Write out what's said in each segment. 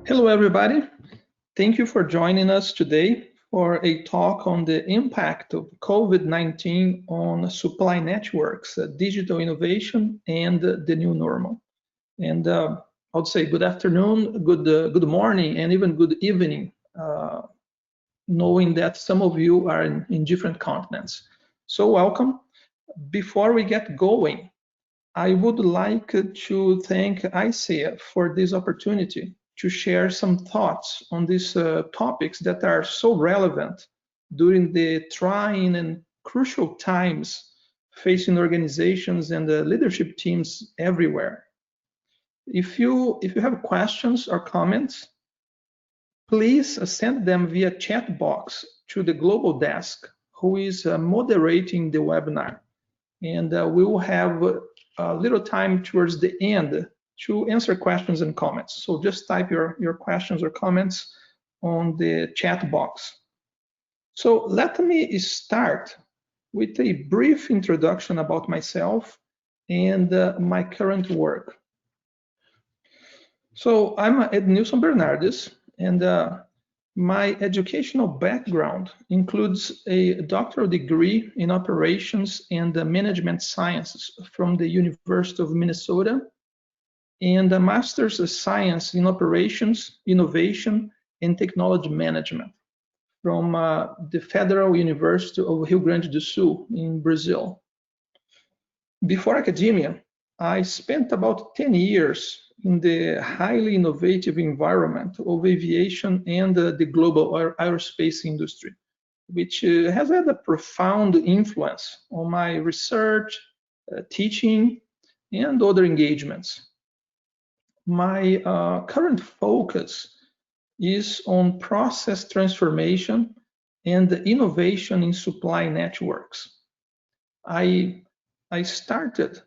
Hello, everybody. Thank you for joining us today for a talk on the impact of COVID-19 on supply networks, digital innovation, and the new normal. And I would say good afternoon, good morning, and even good evening, knowing that some of you are in different continents. So welcome. Before we get going, I would like to thank ISCEA for this opportunity to share some thoughts on these topics that are so relevant during the trying and crucial times facing organizations and leadership teams everywhere. If you have questions or comments, please send them via chat box to the global desk who is moderating the webinar. And we will have a little time towards the end to answer questions and comments. So just type your questions or comments on the chat box. So let me start with a brief introduction about myself and my current work. So I'm Ednilson Bernardes, and my educational background includes a doctoral degree in operations and management sciences from the University of Minnesota and a master's of science in operations, innovation, and technology management from the Federal University of Rio Grande do Sul in Brazil. Before academia, I spent about 10 years in the highly innovative environment of aviation and the global aerospace industry, which has had a profound influence on my research, teaching, and other engagements. My current focus is on process transformation and innovation in supply networks. I started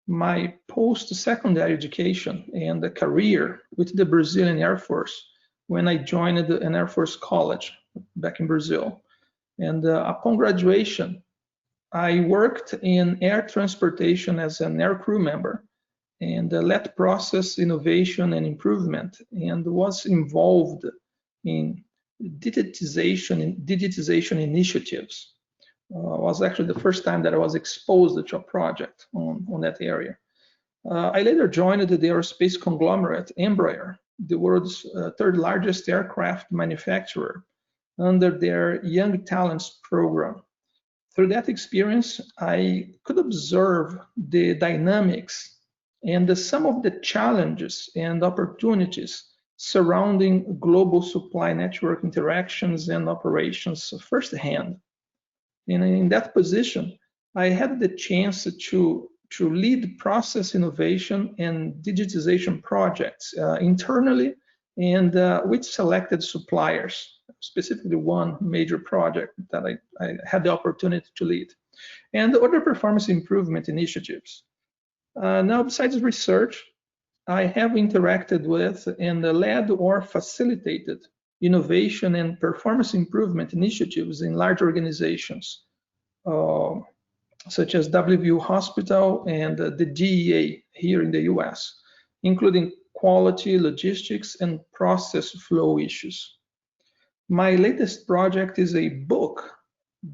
my post-secondary education and a career with the Brazilian Air Force when I joined an Air Force college back in Brazil. And upon graduation, I worked in air transportation as an air crew member and led process innovation and improvement and was involved in digitization initiatives. Was actually the first time that I was exposed to a project on that area. I later joined the aerospace conglomerate Embraer, the world's third largest aircraft manufacturer, under their Young Talents program. Through that experience, I could observe the dynamics and some of the challenges and opportunities surrounding global supply network interactions and operations firsthand. And in that position, I had the chance to lead process innovation and digitization projects internally and with selected suppliers, specifically one major project that I had the opportunity to lead, and other performance improvement initiatives. Now, besides research, I have interacted with and led or facilitated innovation and performance improvement initiatives in large organizations, such as WVU Hospital and the DEA here in the US, including quality, logistics, and process flow issues. My latest project is a book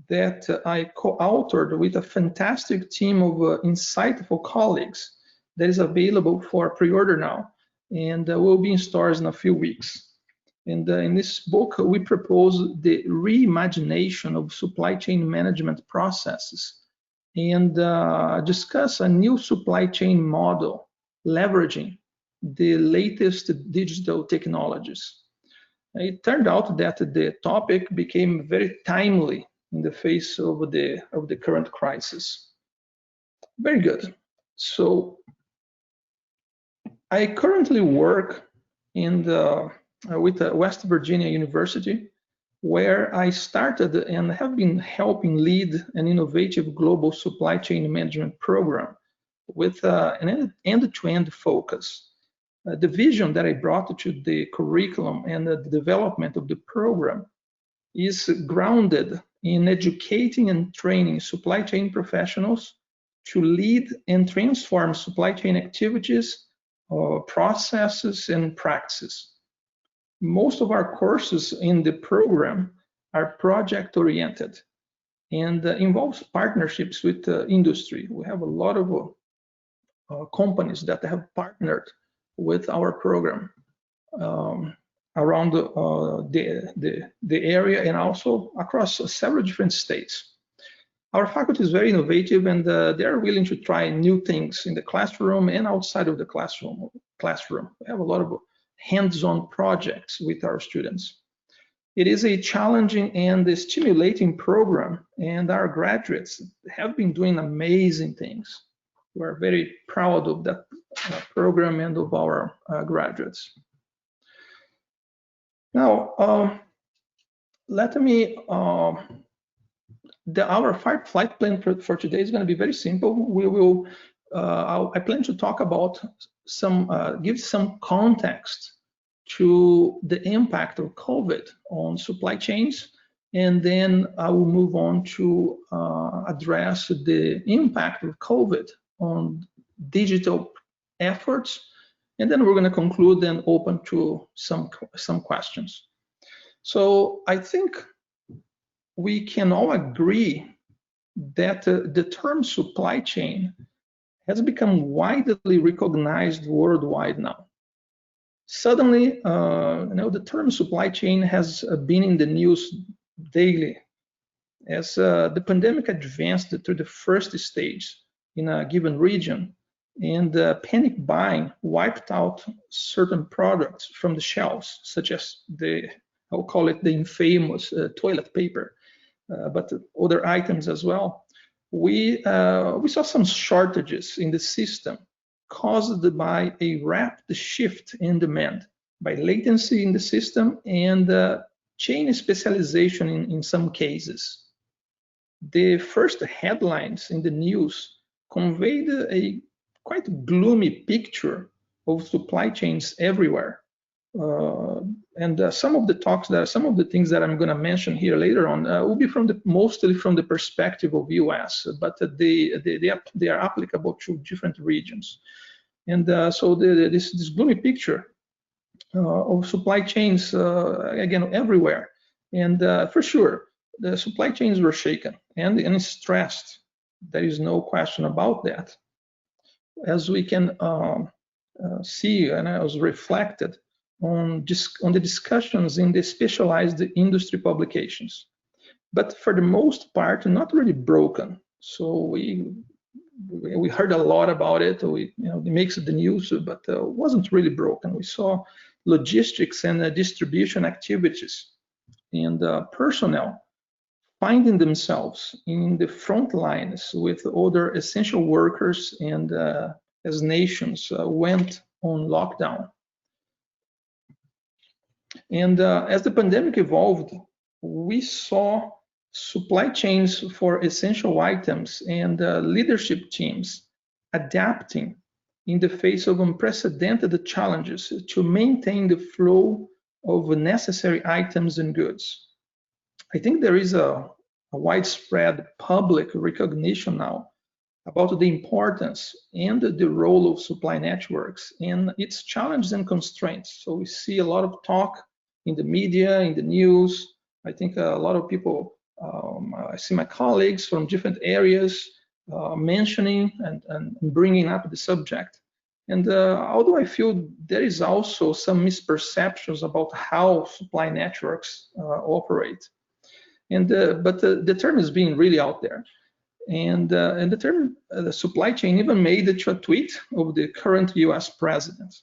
that I co-authored with a fantastic team of insightful colleagues that is available for pre-order now and will be in stores in a few weeks. And in this book, we propose the reimagination of supply chain management processes and discuss a new supply chain model leveraging the latest digital technologies. It turned out that the topic became very timely in the face of the current crisis. Very good. So I currently work in with West Virginia University, where I started and have been helping lead an innovative global supply chain management program with an end-to-end focus. The vision that I brought to the curriculum and the development of the program is grounded in educating and training supply chain professionals to lead and transform supply chain activities, processes, and practices. most of our courses in the program are project-oriented and involves partnerships with industry. We have a lot of companies that have partnered with our program around the area and also across several different states. Our faculty is very innovative, and they are willing to try new things in the classroom and outside of the classroom. We have a lot of hands-on projects with our students. It is a challenging and a stimulating program, and our graduates have been doing amazing things. We're very proud of that program and of our graduates. Now, let me, our flight plan for today is going to be very simple. We will, I plan to talk about give some context to the impact of COVID on supply chains, and then I will move on to address the impact of COVID on digital efforts, and then we're going to conclude and open to some questions. So I think we can all agree that the term supply chain has become widely recognized worldwide now. Suddenly, the term supply chain has been in the news daily as the pandemic advanced to the first stage in a given region, and panic buying wiped out certain products from the shelves, such as I'll call it the infamous toilet paper, but other items as well. We saw some shortages in the system caused by a rapid shift in demand, by latency in the system and chain specialization in some cases. The first headlines in the news conveyed a quite gloomy picture of supply chains everywhere. And some of the things that I'm going to mention here later on will be mostly from the perspective of US, but they are applicable to different regions. And so this gloomy picture of supply chains, again, everywhere. And for sure, the supply chains were shaken and stressed. There is no question about that. As we can see, and I was reflected on the discussions in the specialized industry publications, but for the most part, not really broken. So we heard a lot about it. It makes the news, but wasn't really broken. We saw logistics and distribution activities and personnel finding themselves in the front lines with other essential workers, and as nations went on lockdown. And as the pandemic evolved, we saw supply chains for essential items and leadership teams adapting in the face of unprecedented challenges to maintain the flow of necessary items and goods. I think there is a widespread public recognition now about the importance and the role of supply networks and its challenges and constraints. So we see a lot of talk in the media, in the news. I think a lot of people, I see my colleagues from different areas mentioning and bringing up the subject. And although I feel there is also some misperceptions about how supply networks operate, but the term is being really out there. And the term the supply chain even made it to a tweet of the current US president.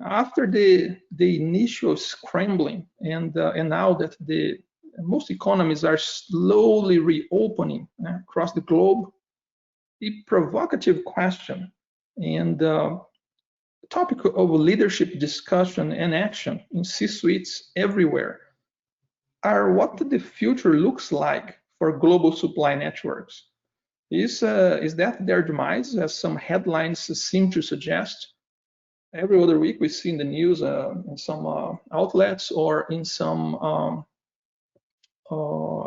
After the initial scrambling, and now that most economies are slowly reopening across the globe, a provocative question and topic of leadership discussion and action in C-suites everywhere are what the future looks like for global supply networks. Is that their demise, as some headlines seem to suggest? Every other week we see in the news in some outlets or in some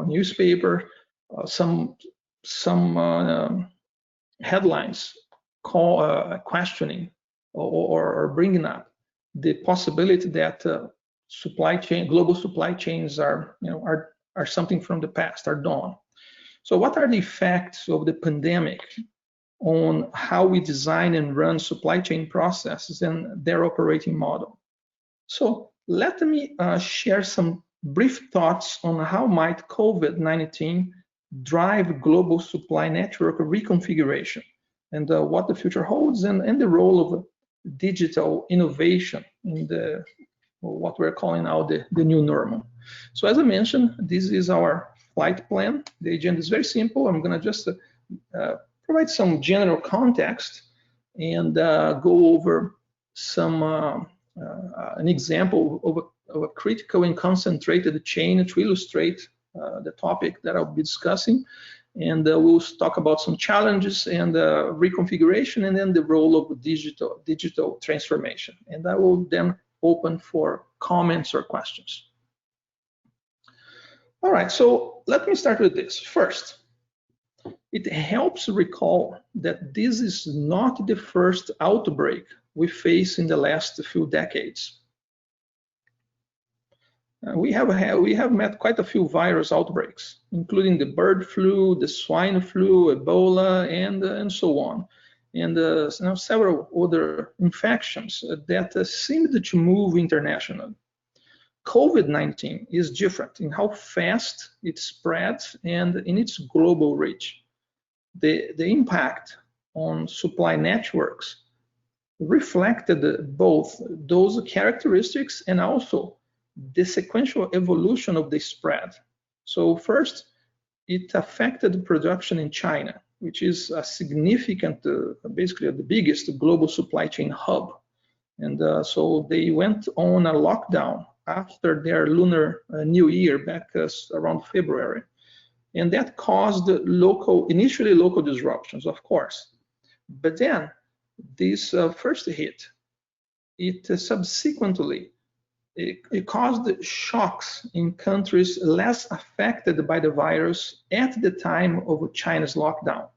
newspaper, some headlines questioning or bringing up the possibility that global supply chains are, are something from the past, are done. So what are the effects of the pandemic on how we design and run supply chain processes and their operating model? So let me share some brief thoughts on how might COVID-19 drive global supply network reconfiguration, and what the future holds, and the role of digital innovation in what we're calling now the new normal. So as I mentioned, this is our flight plan. The agenda is very simple. I'm going to just provide some general context and go over an example of a critical and concentrated chain to illustrate the topic that I'll be discussing. And we'll talk about some challenges and reconfiguration, and then the role of digital transformation. And I will then open for comments or questions. All right, so let me start with this. First, it helps recall that this is not the first outbreak we face in the last few decades. We have met quite a few virus outbreaks, including the bird flu, the swine flu, Ebola, and so on, and several other infections that seemed to move internationally. COVID-19 is different in how fast it spreads and in its global reach. The impact on supply networks reflected both those characteristics and also the sequential evolution of the spread. So first, it affected production in China, which is a significant, basically the biggest global supply chain hub. And so they went on a lockdown after their Lunar New Year back around February. And that caused initially local disruptions, of course. But then this first hit, it subsequently, it caused shocks in countries less affected by the virus at the time of China's lockdown,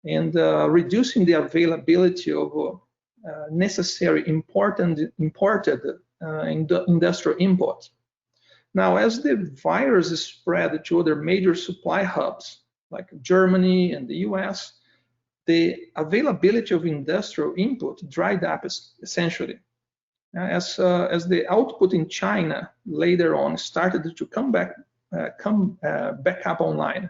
and reducing the availability of necessary imported industrial input. Now, as the virus is spread to other major supply hubs like Germany and the US, the availability of industrial input dried up essentially. As the output in China later on started to come back up online,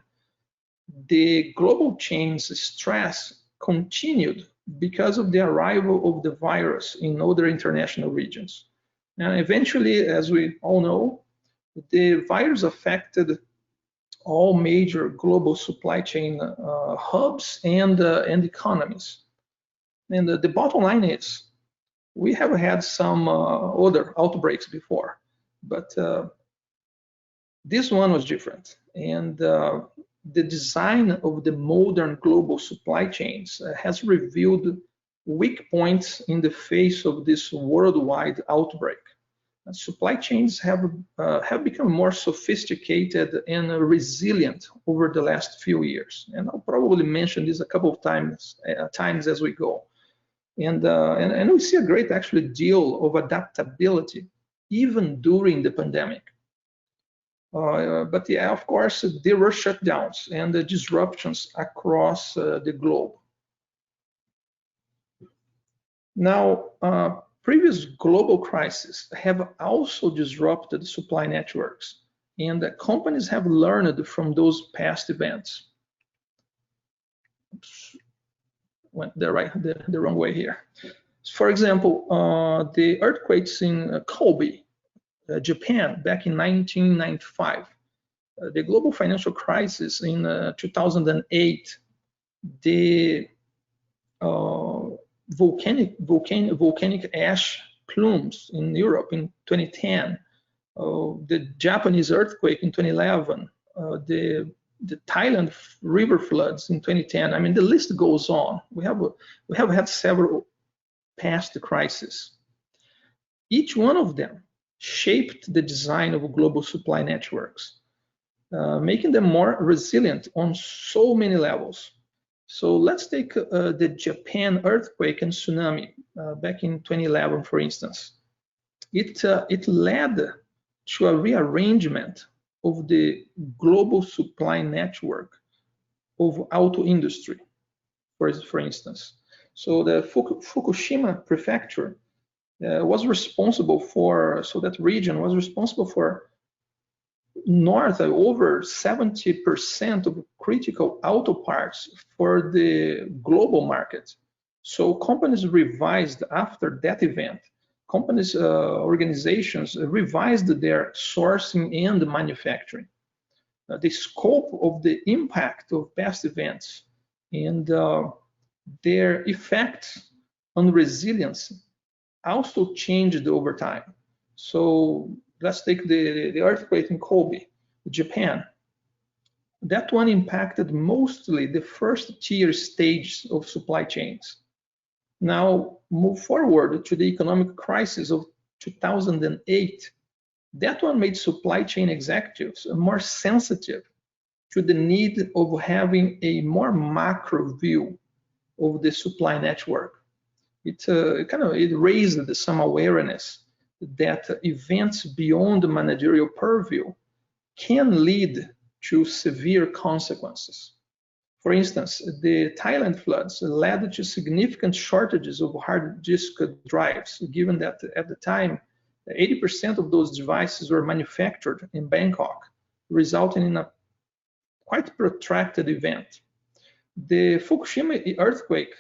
the global chain's stress continued because of the arrival of the virus in other international regions. And eventually, as we all know, the virus affected all major global supply chain hubs and economies. And the bottom line is, we have had some other outbreaks before, but this one was different. And the design of the modern global supply chains has revealed weak points in the face of this worldwide outbreak. Supply chains have become more sophisticated and resilient over the last few years, and I'll probably mention this a couple of times as we go. And we see a great actually deal of adaptability even during the pandemic. But yeah, of course, there were shutdowns and disruptions across the globe. Now, previous global crises have also disrupted supply networks, and companies have learned from those past events. Oops. Went the wrong way here. For example, the earthquakes in Kobe, Japan, back in 1995, the global financial crisis in 2008, the volcanic ash plumes in Europe in 2010, the Japanese earthquake in 2011, the Thailand river floods in 2010. I mean, the list goes on. We have had several past crises. Each one of them shaped the design of global supply networks, making them more resilient on so many levels. So let's take the Japan earthquake and tsunami back in 2011, for instance. it led to a rearrangement of the global supply network of auto industry, for instance. So the Fukushima prefecture was responsible for, so that region was responsible for over 70% of critical auto parts for the global market. So companies revised after that event. Companies, organizations revised their sourcing and manufacturing. The scope of the impact of past events and their effects on resilience also changed over time. So let's take the earthquake in Kobe, Japan. That one impacted mostly the first tier stage of supply chains. Now move forward to the economic crisis of 2008. That one made supply chain executives more sensitive to the need of having a more macro view of the supply network. It raised some awareness that events beyond the managerial purview can lead to severe consequences. For instance, the Thailand floods led to significant shortages of hard disk drives, given that at the time, 80% of those devices were manufactured in Bangkok, resulting in a quite protracted event. The Fukushima earthquake,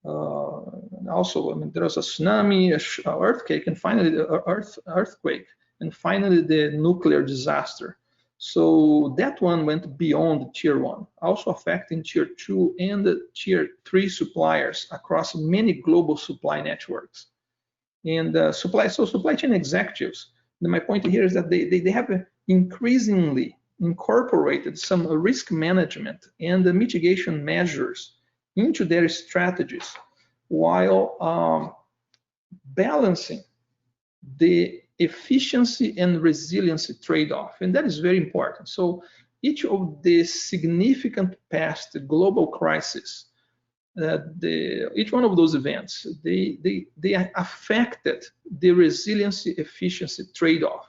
also, there was a tsunami, an earthquake, and finally the earthquake, and finally the nuclear disaster. So that one went beyond tier 1, also affecting tier 2 and tier 3 suppliers across many global supply networks. And supply chain executives, my point here is that they have increasingly incorporated some risk management and mitigation measures into their strategies while balancing the efficiency and resiliency trade-off, and that is very important. So each of the significant past global crises, each one of those events, they affected the resiliency efficiency trade-off,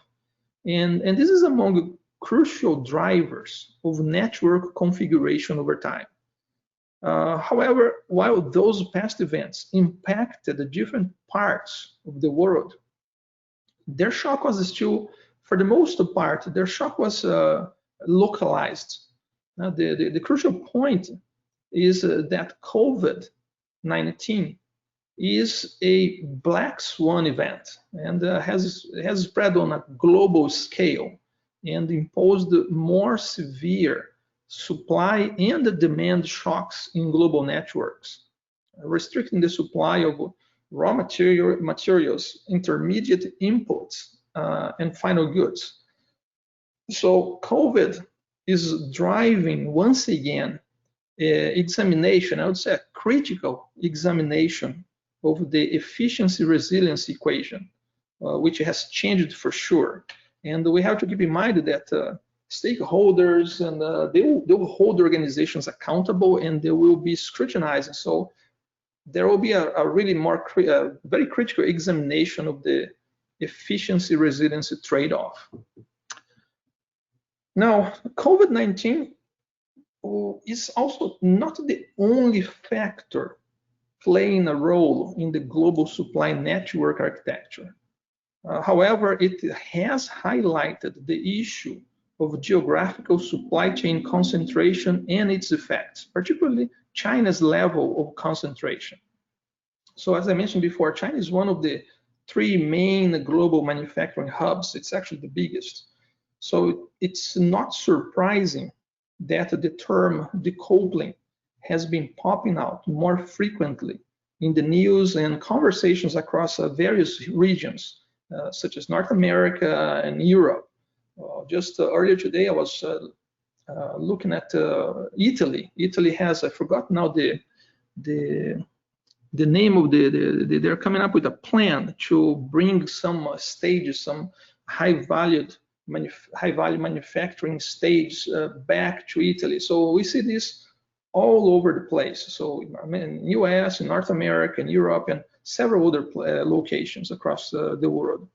and this is among crucial drivers of network configuration over time. However, while those past events impacted the different parts of the world, their shock was still, for the most part, their shock was localized. Now, the crucial point is that COVID-19 is a black swan event and has spread on a global scale and imposed more severe supply and demand shocks in global networks, restricting the supply of raw materials, intermediate inputs, and final goods. So COVID is driving once again examination, I would say a critical examination of the efficiency resilience equation, which has changed for sure. And we have to keep in mind that stakeholders and they will hold organizations accountable and they will be scrutinizing. So there will be a really more very critical examination of the efficiency resiliency trade-off. Now, COVID-19 is also not the only factor playing a role in the global supply network architecture. However, it has highlighted the issue of geographical supply chain concentration and its effects, particularly China's level of concentration. So as I mentioned before, China is one of the 3 main global manufacturing hubs. It's actually the biggest. So it's not surprising that the term decoupling has been popping out more frequently in the news and conversations across various regions, such as North America and Europe. Just earlier today, I was looking at Italy. Italy has, I forgot now the name of they're coming up with a plan to bring some stages, some high-value manufacturing stage back to Italy. So we see this all over the place. So in US, in North America, in Europe, and several other locations across the world.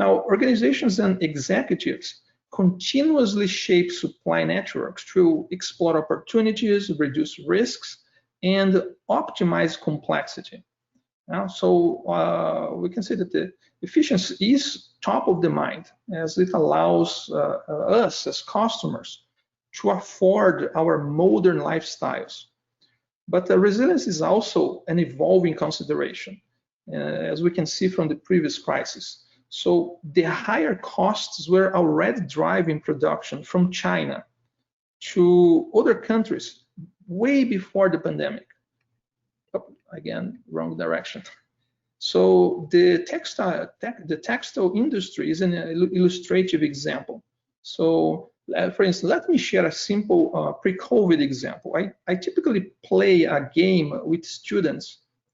Now, organizations and executives continuously shape supply networks to explore opportunities, reduce risks, and optimize complexity. So we can say that the efficiency is top of the mind, as it allows us as customers to afford our modern lifestyles. But resilience is also an evolving consideration, as we can see from the previous crisis. So the higher costs were already driving production from China to other countries way before the pandemic. Oh, again, wrong direction. So the textile industry is an illustrative example. So for instance, let me share a simple pre-COVID example. I typically play a game with students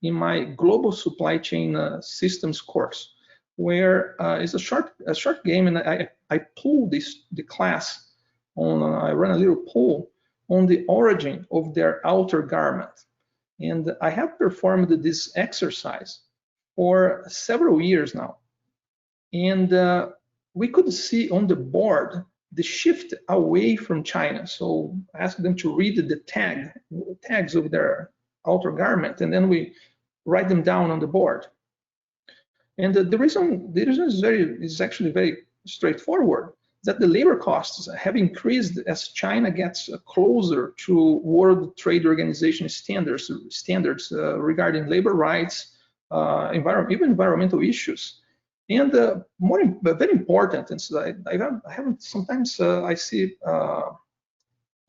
in my global supply chain systems course, where it's a short game, and I pull the class on. I run a little poll on the origin of their outer garment, and I have performed this exercise for several years now, and we could see on the board the shift away from China. So I asked them to read the tags of their outer garment, and then we write them down on the board. And the reason is actually very straightforward, that the labor costs have increased as China gets closer to World Trade Organization standards regarding labor rights, even environmental issues. And very important, and so I haven't sometimes I see a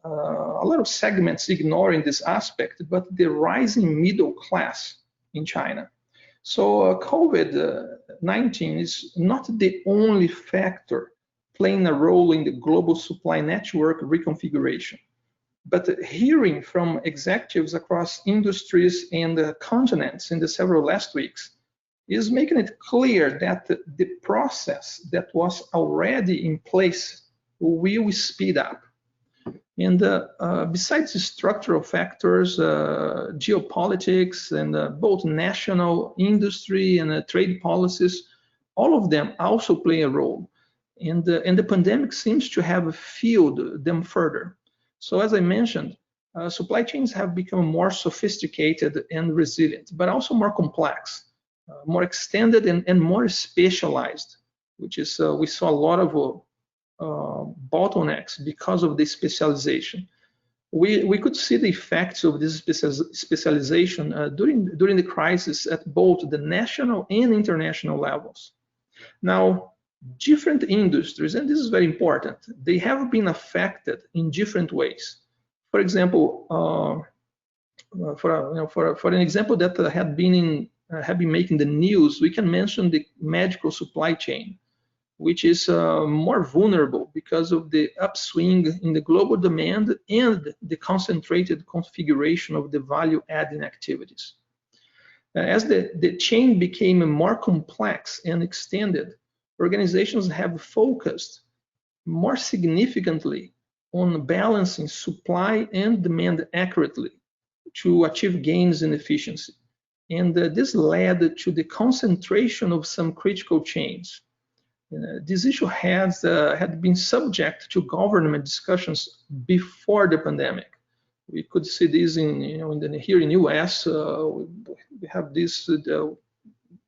lot of segments ignoring this aspect, but the rising middle class in China. So COVID-19 is not the only factor playing a role in the global supply network reconfiguration, but hearing from executives across industries and continents in the several last weeks is making it clear that the process that was already in place will speed up. And besides the structural factors, geopolitics, and both national industry and trade policies, all of them also play a role. And the pandemic seems to have fueled them further. So as I mentioned, supply chains have become more sophisticated and resilient, but also more complex, more extended and more specialized, which is we saw a lot of bottlenecks because of this specialization. We could see the effects of this specialization during the crisis at both the national and international levels. Now, different industries, and this is very important, they have been affected in different ways. For example, for an example that have been making the news, we can mention the medical supply chain, which is more vulnerable because of the upswing in the global demand and the concentrated configuration of the value-adding activities. As the chain became more complex and extended, organizations have focused more significantly on balancing supply and demand accurately to achieve gains in efficiency. And this led to the concentration of some critical chains. This issue had been subject to government discussions before the pandemic. We could see this here in US. We have this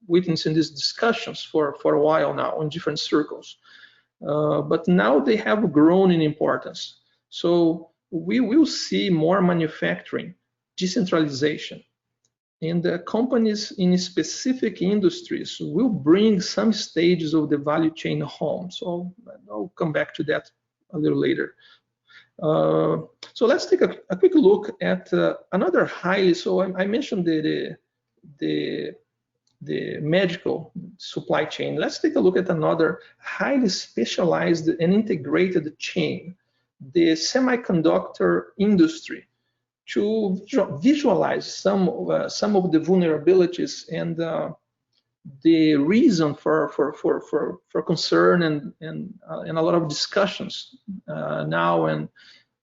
witnessing these discussions for a while now in different circles. But now they have grown in importance. So we will see more manufacturing, decentralization, and companies in specific industries will bring some stages of the value chain home. So I'll come back to that a little later. So let's take a quick look at another highly, so I mentioned the medical supply chain. Let's take a look at another highly specialized and integrated chain, the semiconductor industry, to visualize some of the vulnerabilities and the reason for concern and a lot of discussions now, and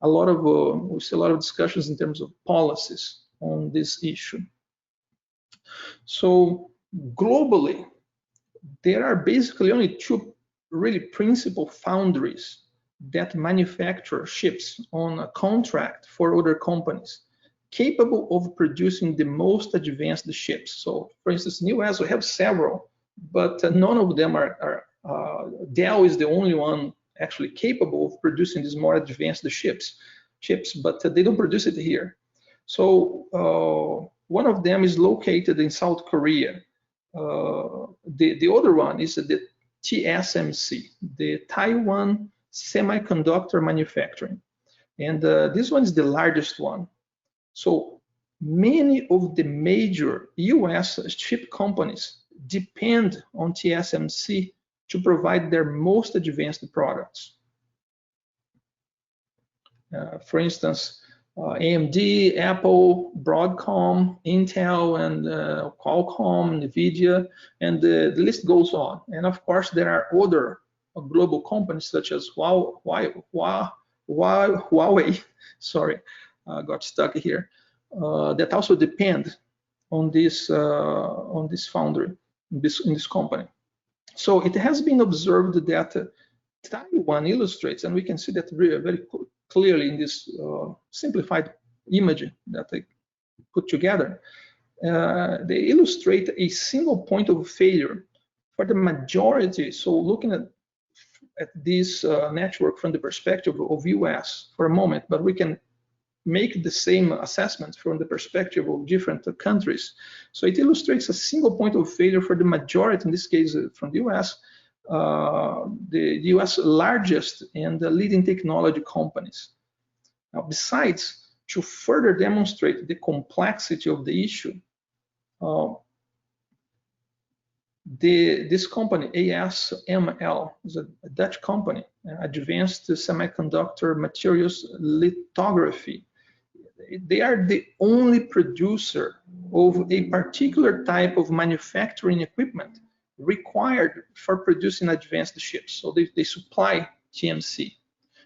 we see a lot of discussions in terms of policies on this issue. So globally, there are basically only two really principal foundries that manufacture chips on a contract for other companies, capable of producing the most advanced chips. So, for instance, in the US, we have several, but none of them are Dell is the only one actually capable of producing these more advanced chips, but they don't produce it here. So one of them is located in South Korea. The other one is the TSMC, the Taiwan Semiconductor Manufacturing. And this one is the largest one. So many of the major US chip companies depend on TSMC to provide their most advanced products. For instance, AMD, Apple, Broadcom, Intel, and Qualcomm, NVIDIA, and the list goes on. And of course, there are other global companies such as Huawei, sorry, got stuck here, that also depend on this foundry, in this company. So it has been observed that Taiwan illustrates, and we can see that very clearly in this simplified image that I put together. They illustrate a single point of failure for the majority. So looking at this network from the perspective of US for a moment, but we can make the same assessment from the perspective of different countries. So it illustrates a single point of failure for the majority, in this case from the US, the US largest and the leading technology companies. Now, besides, to further demonstrate the complexity of the issue, this company, ASML, is a Dutch company, Advanced Semiconductor Materials Lithography. They are the only producer of a particular type of manufacturing equipment required for producing advanced chips. So they supply TMC.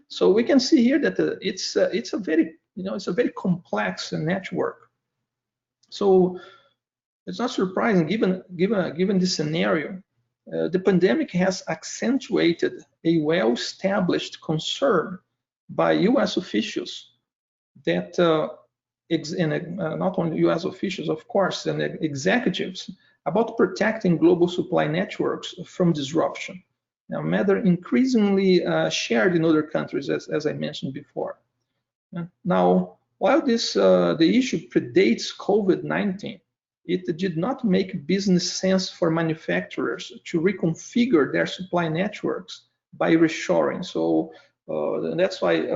So we can see here that it's a very complex network. So it's not surprising, given this scenario, the pandemic has accentuated a well-established concern by U.S. officials that, not only U.S. officials, of course, and executives, about protecting global supply networks from disruption. Now, a matter increasingly shared in other countries, as I mentioned before. Now, while the issue predates COVID-19, it did not make business sense for manufacturers to reconfigure their supply networks by reshoring. So that's why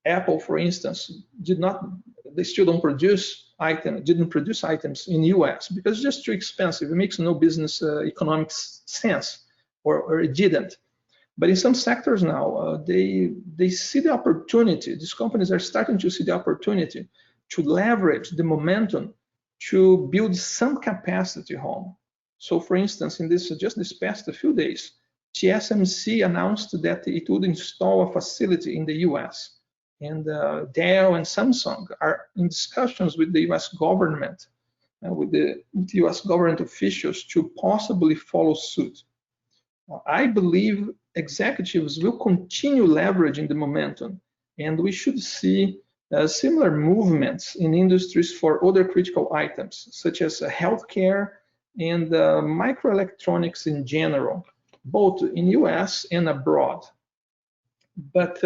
Apple, for instance, they still didn't produce items in US because it's just too expensive. It makes no business economic sense, or it didn't. But in some sectors now, they see the opportunity. These companies are starting to see the opportunity to leverage the momentum to build some capacity home. So, for instance, in just this past few days, TSMC announced that it would install a facility in the US. And Dell and Samsung are in discussions with the US government, with the US government officials to possibly follow suit. I believe executives will continue leveraging the momentum, and we should see similar movements in industries for other critical items, such as healthcare and microelectronics in general, both in US and abroad. But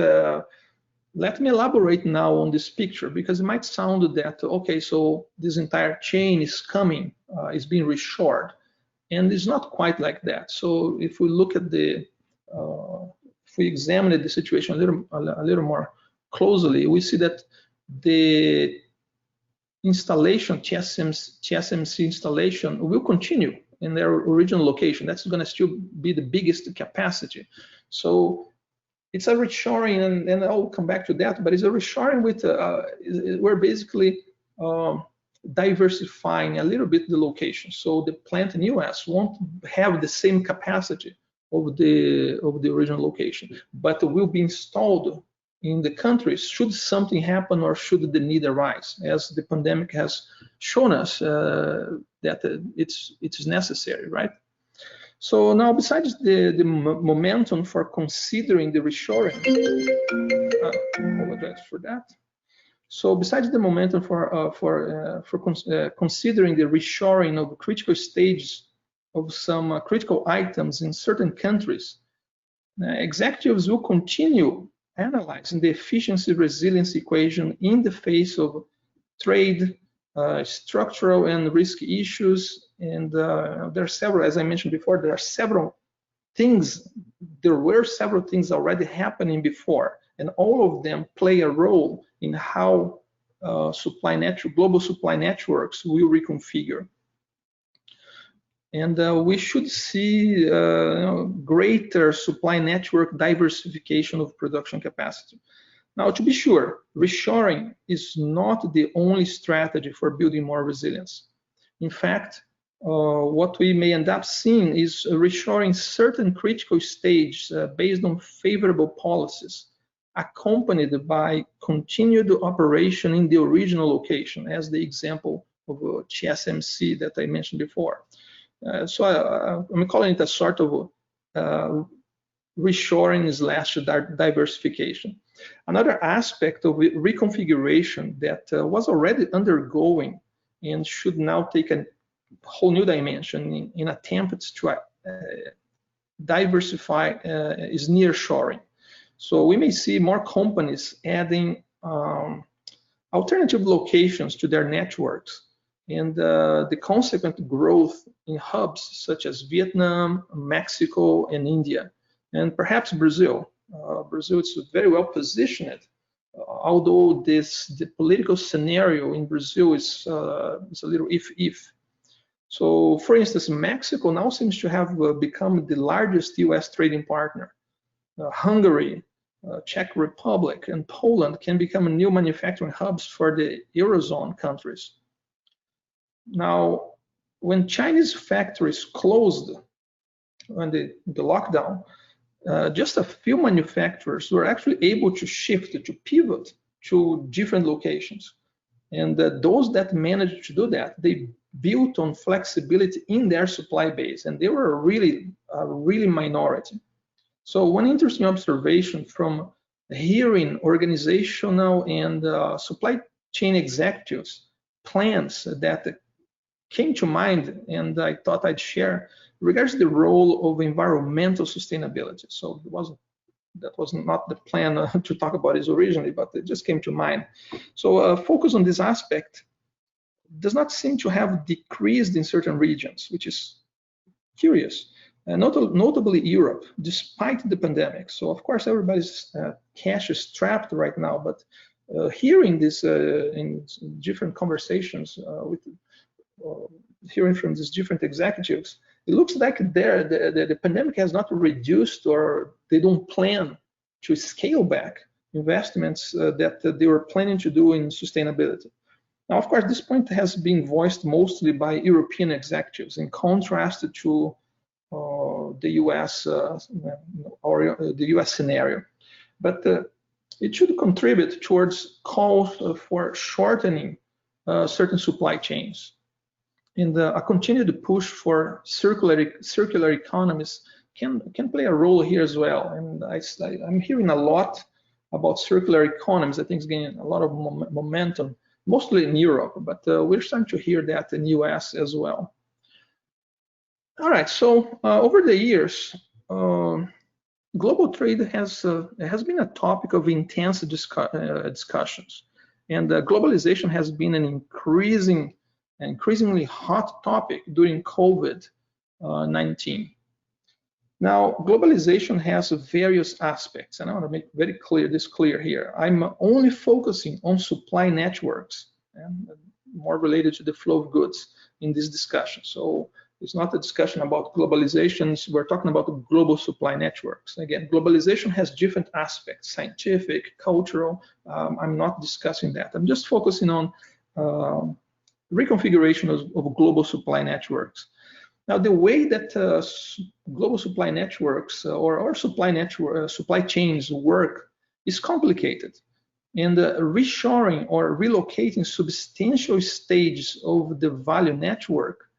let me elaborate now on this picture, because it might sound that, okay, so this entire chain is coming, is being reshored, and it's not quite like that. So if we look at if we examine the situation a little more closely, we see that the installation, TSMC installation, will continue in their original location. That's going to still be the biggest capacity. So it's a reshoring, and I'll come back to that, but it's a reshoring with, we're basically diversifying a little bit the location. So the plant in US won't have the same capacity of the original location, but will be installed in the countries should something happen or should the need arise, as the pandemic has shown us that it's necessary, right? So now, besides the momentum for considering the reshoring, apologize for that. So besides the momentum for considering the reshoring of critical stages of some critical items in certain countries, executives will continue analyzing the efficiency resilience equation in the face of trade, structural and risk issues. And there are several, as I mentioned before, there were several things already happening before, and all of them play a role in how global supply networks will reconfigure. And we should see greater supply network diversification of production capacity. Now, to be sure, reshoring is not the only strategy for building more resilience. In fact, what we may end up seeing is reshoring certain critical stages based on favorable policies, accompanied by continued operation in the original location, as the example of TSMC that I mentioned before. So I'm calling it a sort of reshoring / diversification. Another aspect of reconfiguration that was already undergoing and should now take a whole new dimension in attempts to diversify is nearshoring. So we may see more companies adding alternative locations to their networks, and the consequent growth in hubs such as Vietnam, Mexico, and India, and perhaps Brazil. Brazil is very well positioned, although the political scenario in Brazil is a little if. So, for instance, Mexico now seems to have become the largest U.S. trading partner. Hungary, Czech Republic, and Poland can become new manufacturing hubs for the Eurozone countries. Now, when Chinese factories closed on the lockdown, just a few manufacturers were actually able to pivot to different locations. And those that managed to do that, they built on flexibility in their supply base, and they were really minority. So one interesting observation from hearing organizational and supply chain executives plans that came to mind, and I thought I'd share, regards the role of environmental sustainability. So that was not the plan to talk about this originally, but it just came to mind. So focus on this aspect does not seem to have decreased in certain regions, which is curious. Notably Europe, despite the pandemic. So of course everybody's cash is strapped right now, but hearing this in different conversations hearing from these different executives, it looks like the pandemic has not reduced, or they don't plan to scale back investments that they were planning to do in sustainability. Now, of course, this point has been voiced mostly by European executives, in contrast to the U.S. Or the U.S. scenario. But it should contribute towards calls for shortening certain supply chains. And a continued push for circular economies can play a role here as well. And I'm hearing a lot about circular economies. I think it's gaining a lot of momentum, mostly in Europe, but we're starting to hear that in the US as well. All right, so over the years, global trade has been a topic of intense discussions, and globalization has been an increasingly hot topic during COVID-19. Now, globalization has various aspects, and I want to make this clear here. I'm only focusing on supply networks, and more related to the flow of goods in this discussion. So it's not a discussion about globalizations. We're talking about global supply networks. Again, globalization has different aspects, scientific, cultural. I'm not discussing that. I'm just focusing on reconfiguration of global supply networks. Now, the way that global supply networks or supply chains work is complicated, and reshoring or relocating substantial stages of the value network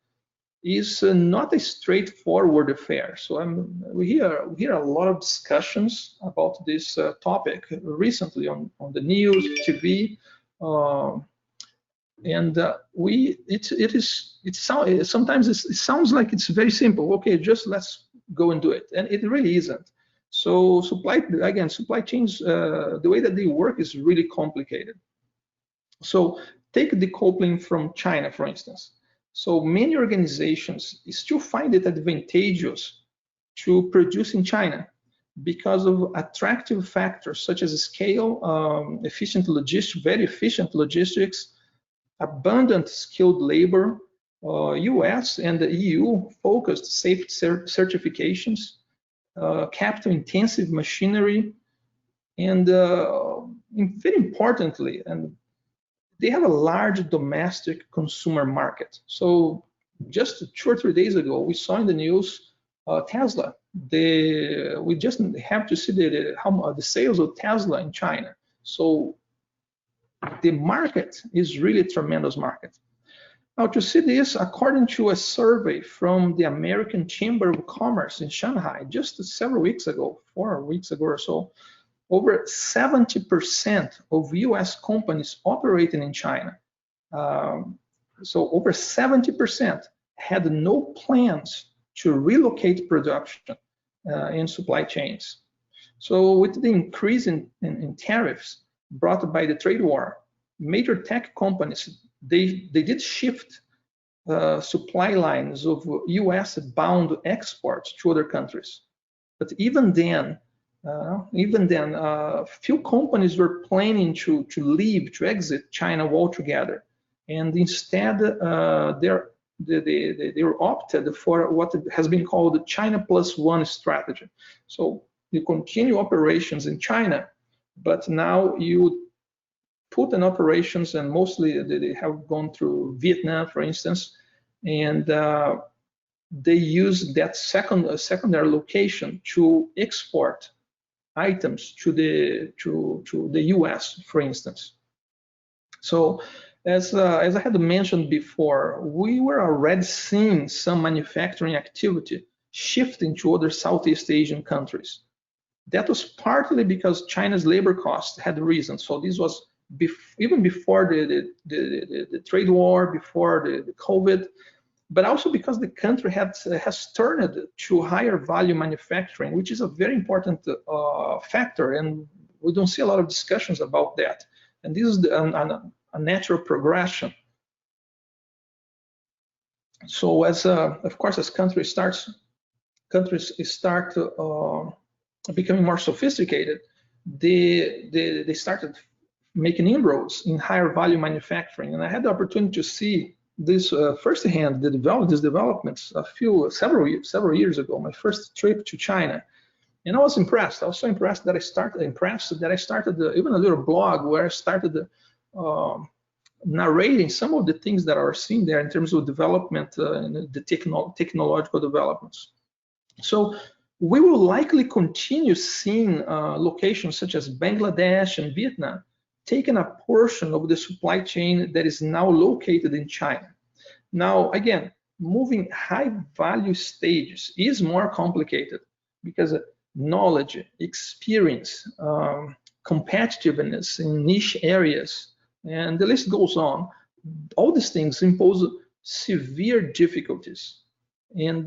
is not a straightforward affair. So we hear a lot of discussions about this topic recently on the news, TV, and sometimes it sounds like it's very simple. Okay, just let's go and do it, and it really isn't. So supply chains, the way that they work is really complicated. So take decoupling from China, for instance. So many organizations still find it advantageous to produce in China because of attractive factors such as scale, very efficient logistics, abundant skilled labor, US and the EU focused safety certifications, capital intensive machinery, and very importantly, and they have a large domestic consumer market. So just 2 or 3 days ago, we saw in the news Tesla. We just have to see the sales of Tesla in China. So the market is really a tremendous market. Now to see this, according to a survey from the American Chamber of Commerce in Shanghai, just several weeks ago, 4 weeks ago or so, over 70% of US companies operating in China, so over 70% had no plans to relocate production in supply chains. So with the increase in tariffs brought by the trade war, major tech companies, they did shift supply lines of US-bound exports to other countries. But even then, few companies were planning to leave, to exit China altogether, and instead they were opted for what has been called the China Plus One strategy. So you continue operations in China, but now you put in operations, and mostly they have gone through Vietnam, for instance, and they use that secondary location to export items to the US, for instance. So as I had mentioned before, we were already seeing some manufacturing activity shifting to other Southeast Asian countries. That was partly because China's labor costs had risen. So this was even before the trade war, before the COVID, but also because the country has turned to higher value manufacturing, which is a very important factor, and we don't see a lot of discussions about that. And this is a natural progression. So as of course, as countries start becoming more sophisticated, they started making inroads in higher value manufacturing. And I had the opportunity to see this firsthand, these developments several years ago, my first trip to China. And I was impressed. I was so impressed that I started even a little blog where I started narrating some of the things that are seen there in terms of development and the technological developments. So we will likely continue seeing locations such as Bangladesh and Vietnam taking a portion of the supply chain that is now located in China. Now, again, moving high value stages is more complicated because knowledge, experience, competitiveness in niche areas, and the list goes on. All these things impose severe difficulties. And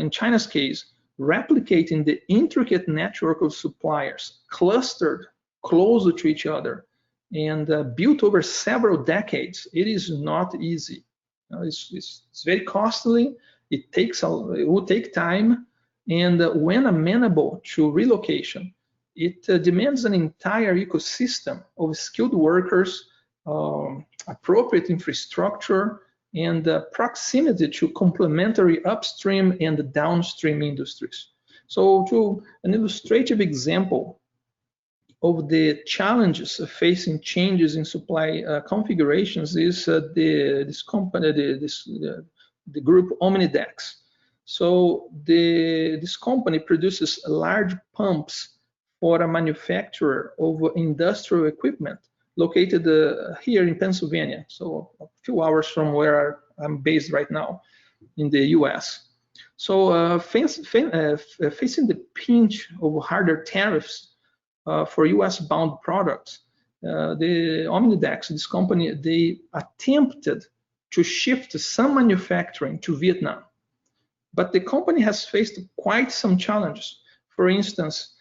in China's case, replicating the intricate network of suppliers clustered closer to each other and built over several decades, it is not easy. It's very costly. It will take time, and when amenable to relocation, it demands an entire ecosystem of skilled workers, appropriate infrastructure, and proximity to complementary upstream and downstream industries. So, to an illustrative example of the challenges of facing changes in supply configurations is this company, the group Omnidex. So this company produces large pumps for a manufacturer of industrial equipment located here in Pennsylvania, so a few hours from where I'm based right now. in the US. So facing the pinch of harder tariffs for US-bound products, the Omnidex, this company, they attempted to shift some manufacturing to Vietnam. But the company has faced quite some challenges. For instance,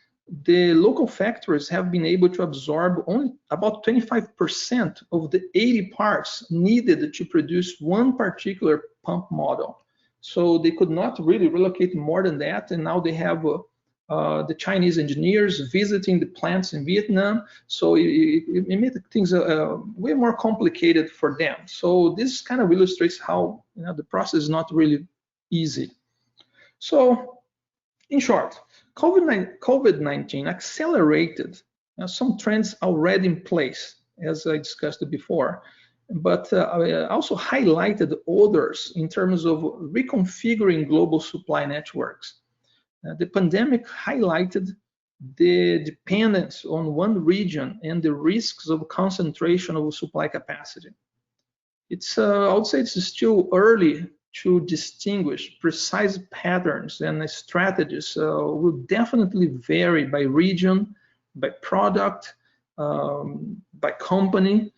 the local factories have been able to absorb only about 25% of the 80 parts needed to produce one particular pump model. So they could not really relocate more than that, and now they have the Chinese engineers visiting the plants in Vietnam. So it made things way more complicated for them. So this kind of illustrates how the process is not really easy. So in short, COVID-19 accelerated some trends already in place, as I discussed before, but also highlighted others in terms of reconfiguring global supply networks. The pandemic highlighted the dependence on one region and the risks of concentration of supply capacity. I would say it's still early to distinguish precise patterns, and strategies will definitely vary by region, by product, by company,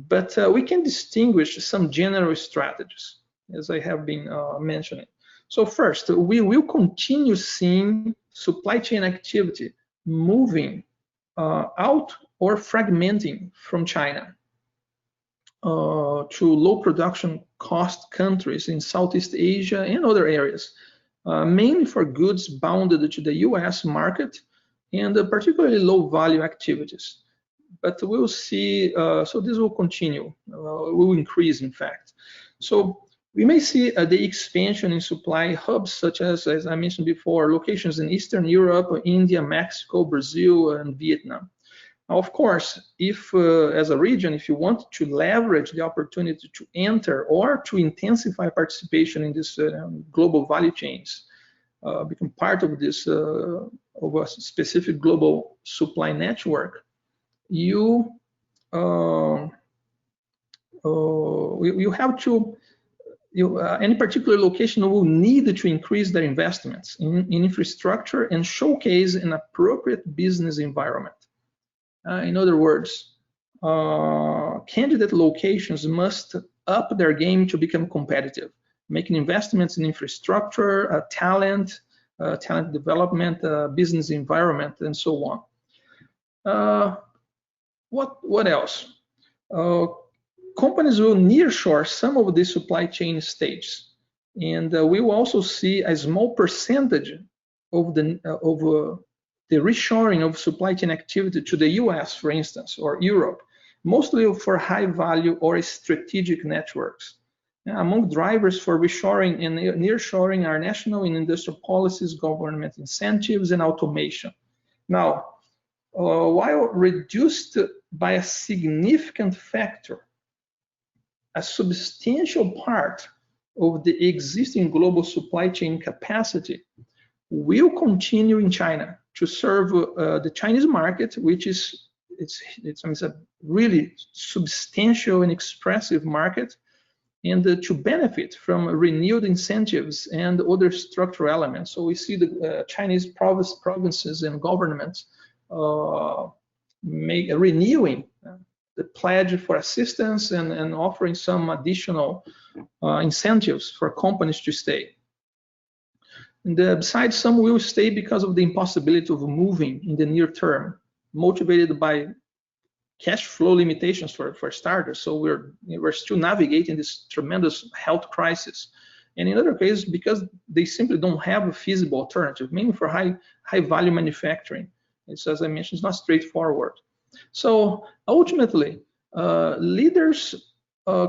but we can distinguish some general strategies, as I have been mentioning. So first, we will continue seeing supply chain activity moving out or fragmenting from China to low production cost countries in Southeast Asia and other areas, mainly for goods bounded to the US market and particularly low value activities. But we'll see, so this will continue, will increase in fact. So we may see the expansion in supply hubs such as I mentioned before, locations in Eastern Europe, India, Mexico, Brazil, and Vietnam. Now, of course, if as a region, if you want to leverage the opportunity to enter or to intensify participation in this global value chains, become part of this of a specific global supply network, you have to, any particular location will need to increase their investments in infrastructure and showcase an appropriate business environment. In other words, candidate locations must up their game to become competitive, making investments in infrastructure, talent development, business environment, and so on. What else? Companies will nearshore some of the supply chain stages, and we will also see a small percentage of the reshoring of supply chain activity to the US, for instance, or Europe, mostly for high value or strategic networks. Among drivers for reshoring and nearshoring are national and industrial policies, government incentives, and automation. Now, while reduced by a significant factor, a substantial part of the existing global supply chain capacity will continue in China to serve the Chinese market, which is it's a really substantial and expressive market, and to benefit from renewed incentives and other structural elements. So we see the Chinese provinces and governments renewing the pledge for assistance and offering some additional incentives for companies to stay. And besides, some will stay because of the impossibility of moving in the near term, motivated by cash flow limitations for starters. So we're still navigating this tremendous health crisis. And in other cases, because they simply don't have a feasible alternative, mainly for high value manufacturing. It's, as I mentioned, it's not straightforward. So ultimately, leaders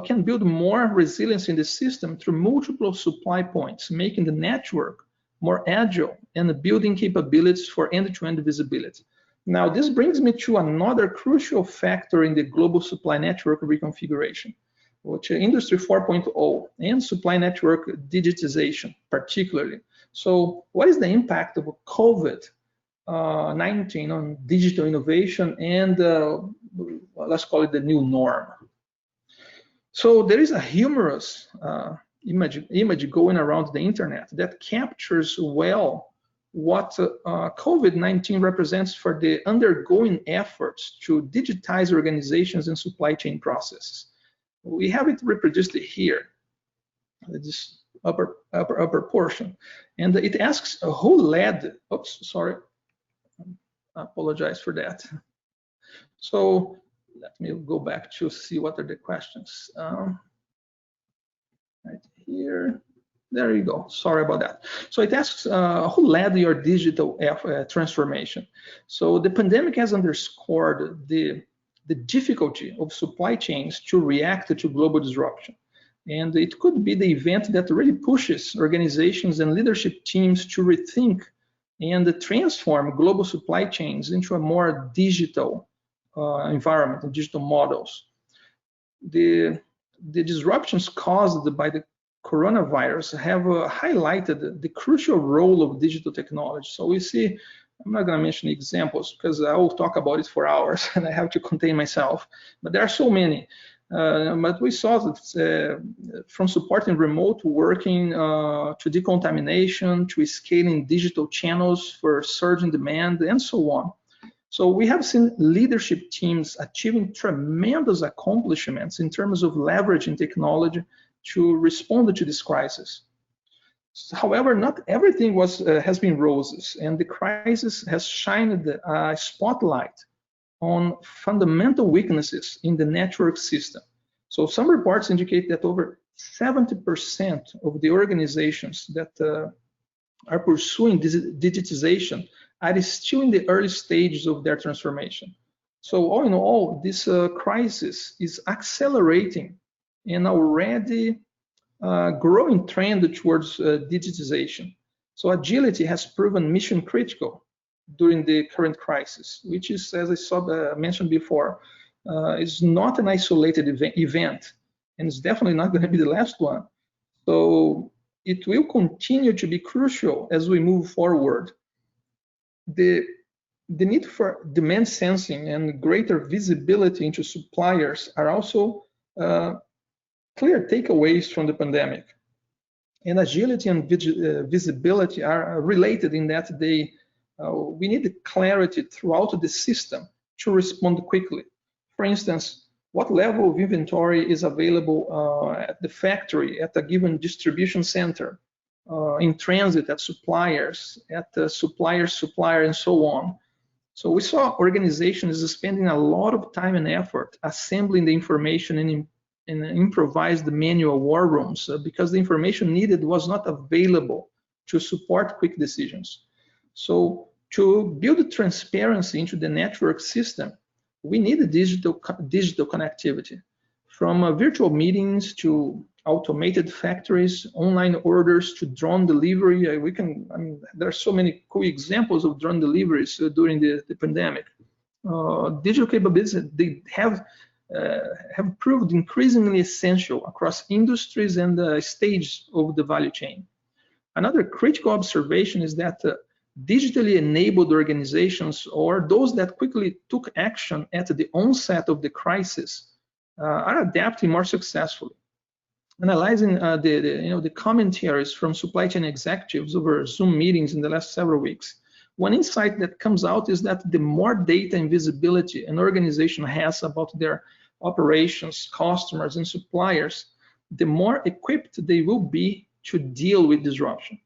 can build more resilience in the system through multiple supply points, making the network more agile and building capabilities for end-to-end visibility. Now, this brings me to another crucial factor in the global supply network reconfiguration, which is Industry 4.0 and supply network digitization, particularly. So what is the impact of COVID-19 on digital innovation and let's call it the new norm? So there is a humorous image going around the internet that captures well what COVID-19 represents for the undergoing efforts to digitize organizations and supply chain processes. We have it reproduced here, this upper portion, and it asks who led. Oops, sorry, I apologize for that. So let me go back to see what are the questions. Right here. There you go. Sorry about that. So it asks who led your digital transformation. So the pandemic has underscored the difficulty of supply chains to react to global disruption. And it could be the event that really pushes organizations and leadership teams to rethink and transform global supply chains into a more digital environment and digital models. The disruptions caused by the coronavirus have highlighted the crucial role of digital technology. So we see, I'm not going to mention examples because I will talk about it for hours and I have to contain myself, but there are so many. But we saw that from supporting remote working to decontamination, to scaling digital channels for surge in demand, and so on. So we have seen leadership teams achieving tremendous accomplishments in terms of leveraging technology to respond to this crisis. However, not everything has been roses, and the crisis has shined a spotlight on fundamental weaknesses in the network system. So some reports indicate that over 70% of the organizations that are pursuing digitization are still in the early stages of their transformation. So all in all, this crisis is accelerating an already growing trend towards digitization. So agility has proven mission critical during the current crisis, which is, as I mentioned before, is not an isolated event, and it's definitely not going to be the last one. So it will continue to be crucial as we move forward. The need for demand sensing and greater visibility into suppliers are also clear takeaways from the pandemic. And agility and visibility are related in that we need clarity throughout the system to respond quickly. For instance, what level of inventory is available at the factory, at a given distribution center, in transit at suppliers, at the supplier, and so on. So we saw organizations spending a lot of time and effort assembling the information in improvised manual war rooms because the information needed was not available to support quick decisions. So to build transparency into the network system, we need digital connectivity, from virtual meetings to automated factories, online orders to drone delivery. There are so many cool examples of drone deliveries during the pandemic. Digital capabilities, they have proved increasingly essential across industries and stages of the value chain. Another critical observation is that digitally enabled organizations, or those that quickly took action at the onset of the crisis, are adapting more successfully. Analyzing the commentaries from supply chain executives over Zoom meetings in the last several weeks, one insight that comes out is that the more data and visibility an organization has about their operations, customers, and suppliers, the more equipped they will be to deal with disruption.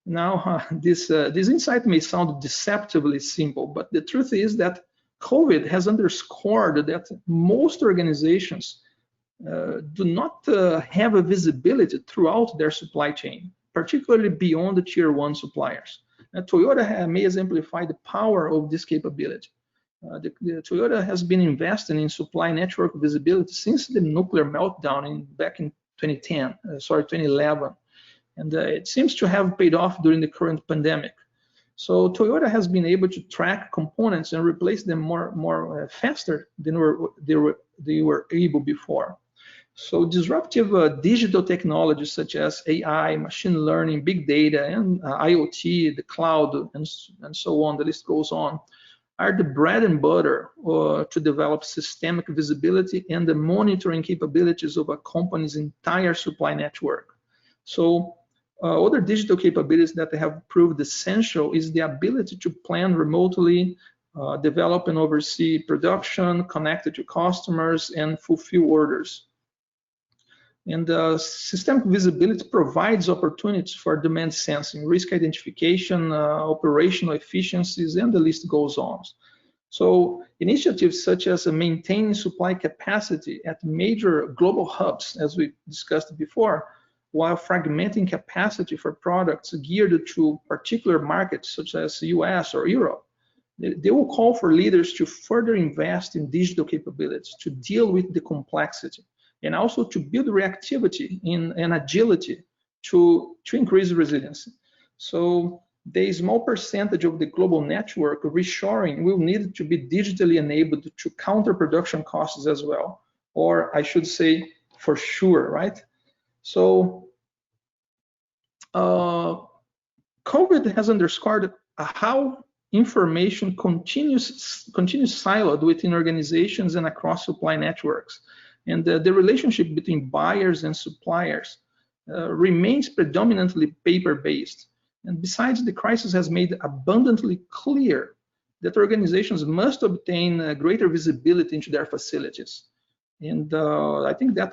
Now, this insight may sound deceptively simple, but the truth is that COVID has underscored that most organizations do not have a visibility throughout their supply chain, particularly beyond the tier 1 suppliers. Toyota may exemplify the power of this capability. Toyota has been investing in supply network visibility since the nuclear meltdown back in 2011. And it seems to have paid off during the current pandemic. So Toyota has been able to track components and replace them more faster than they were able before. So disruptive digital technologies such as AI, machine learning, big data, and IoT, the cloud, and so on, the list goes on, are the bread and butter to develop systemic visibility and the monitoring capabilities of a company's entire supply network. So other digital capabilities that have proved essential is the ability to plan remotely, develop and oversee production, connected to customers, and fulfill orders. And systemic visibility provides opportunities for demand sensing, risk identification, operational efficiencies, and the list goes on. So initiatives such as maintaining supply capacity at major global hubs, as we discussed before, while fragmenting capacity for products geared to particular markets such as the US or Europe, they will call for leaders to further invest in digital capabilities to deal with the complexity, and also to build reactivity and agility to increase resiliency. So the small percentage of the global network reshoring will need to be digitally enabled to counter production costs as well, or I should say for sure, right? So COVID has underscored how information continues siloed within organizations and across supply networks. And the relationship between buyers and suppliers remains predominantly paper-based. And besides, the crisis has made abundantly clear that organizations must obtain greater visibility into their facilities. And I think that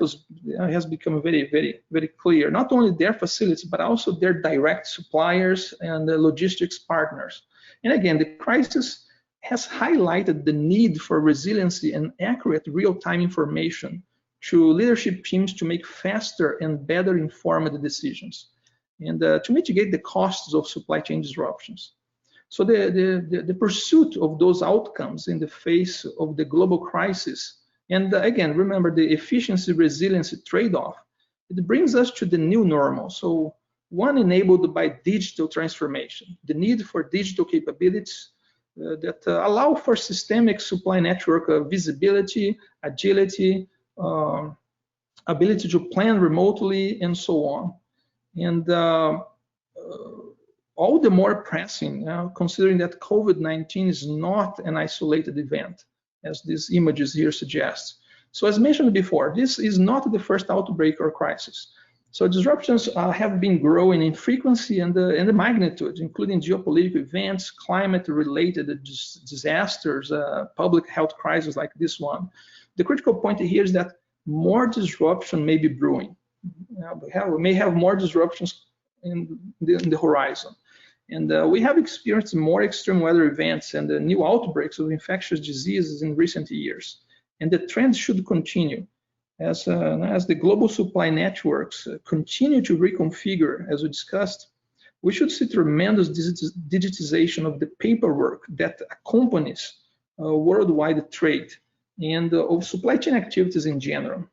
has become very, very, very clear. Not only their facilities, but also their direct suppliers and the logistics partners. And again, the crisis has highlighted the need for resiliency and accurate real-time information to leadership teams to make faster and better informed decisions, and to mitigate the costs of supply chain disruptions. So the pursuit of those outcomes in the face of the global crisis, and again, remember the efficiency-resiliency trade-off, it brings us to the new normal. So one enabled by digital transformation, the need for digital capabilities that allow for systemic supply network visibility, agility, ability to plan remotely, and so on. And all the more pressing, considering that COVID-19 is not an isolated event, as these images here suggest. So as mentioned before, this is not the first outbreak or crisis. So disruptions have been growing in frequency and the magnitude, including geopolitical events, climate-related disasters, public health crises like this one. The critical point here is that more disruption may be brewing. We may have more disruptions in the horizon. And we have experienced more extreme weather events and new outbreaks of infectious diseases in recent years. And the trend should continue. As the global supply networks continue to reconfigure, as we discussed, we should see tremendous digitization of the paperwork that accompanies worldwide trade and of supply chain activities in general.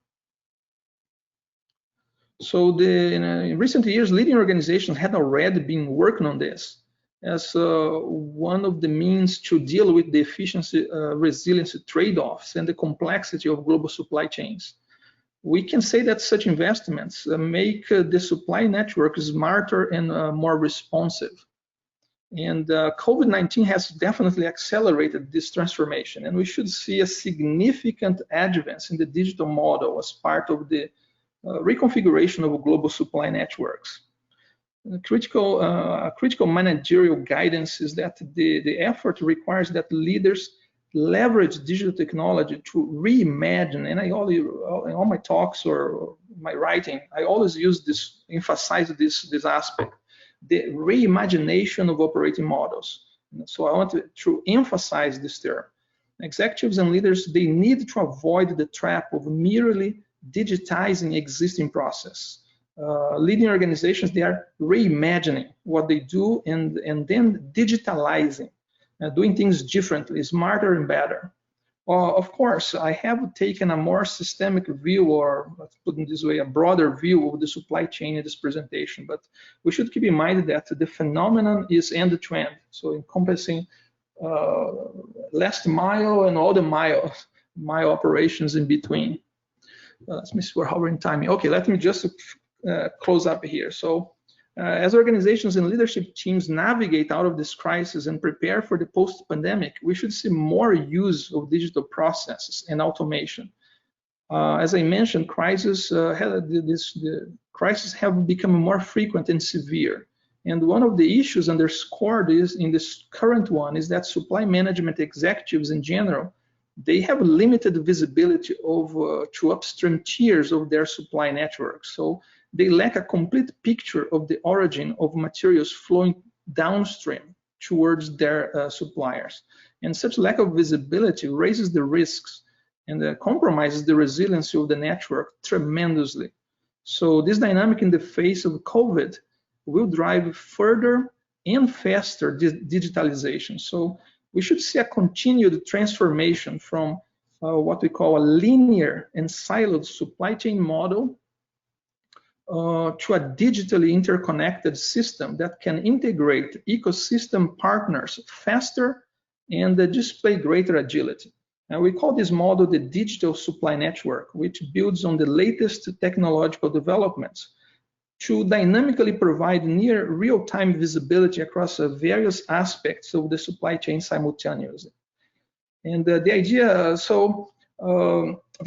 So in recent years, leading organizations had already been working on this as one of the means to deal with the efficiency, resiliency trade-offs and the complexity of global supply chains. We can say that such investments make the supply network smarter and more responsive. And COVID-19 has definitely accelerated this transformation, and we should see a significant advance in the digital model as part of the reconfiguration of global supply networks. Critical managerial guidance is that the effort requires that leaders leverage digital technology to reimagine, and in all my talks or my writing, I always emphasize this aspect, the reimagination of operating models. So I want to emphasize this term. Executives and leaders, they need to avoid the trap of merely digitizing existing process. Leading organizations, they are reimagining what they do and then digitalizing. Doing things differently, smarter and better. Of course, I have taken a more systemic view, or let's put it this way, a broader view of the supply chain in this presentation, but we should keep in mind that the phenomenon is end-to-end, so encompassing last mile and all the mile operations in between. Let me see, we're hovering timing. Okay, let me just close up here. So as organizations and leadership teams navigate out of this crisis and prepare for the post-pandemic, we should see more use of digital processes and automation. As I mentioned, the crises have become more frequent and severe. And one of the issues underscored is in this current one is that supply management executives in general, they have limited visibility to upstream tiers of their supply network. So they lack a complete picture of the origin of materials flowing downstream towards their suppliers. And such lack of visibility raises the risks and compromises the resiliency of the network tremendously. So this dynamic in the face of COVID will drive further and faster digitalization. So we should see a continued transformation from what we call a linear and siloed supply chain model to a digitally interconnected system that can integrate ecosystem partners faster and display greater agility. And we call this model the digital supply network, which builds on the latest technological developments to dynamically provide near real-time visibility across various aspects of the supply chain simultaneously. And the idea,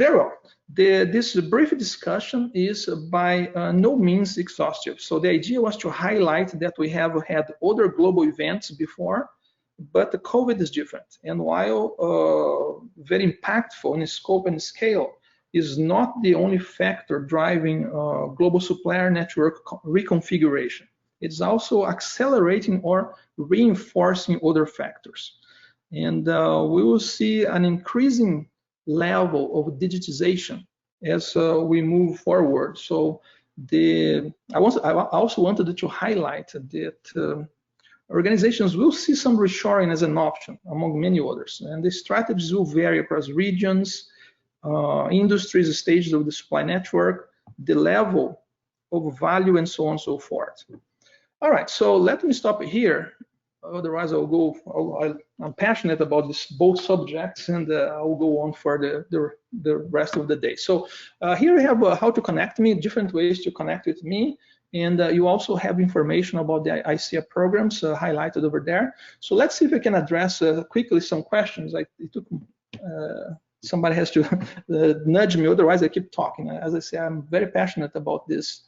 very well, this brief discussion is by no means exhaustive. So the idea was to highlight that we have had other global events before, but the COVID is different. And while very impactful in scope and scale, is not the only factor driving global supplier network reconfiguration. It's also accelerating or reinforcing other factors. And we will see an increasing level of digitization as we move forward. So I also wanted to highlight that organizations will see some reshoring as an option among many others. And the strategies will vary across regions, industries, stages of the supply network, the level of value, and so on and so forth. All right, so let me stop here. Otherwise, I'm passionate about both subjects, and I'll go on for the rest of the day. So here we have how to connect me, different ways to connect with me. And you also have information about the ISCEA programs highlighted over there. So let's see if we can address quickly some questions. Somebody has to nudge me, otherwise I keep talking. As I say, I'm very passionate about this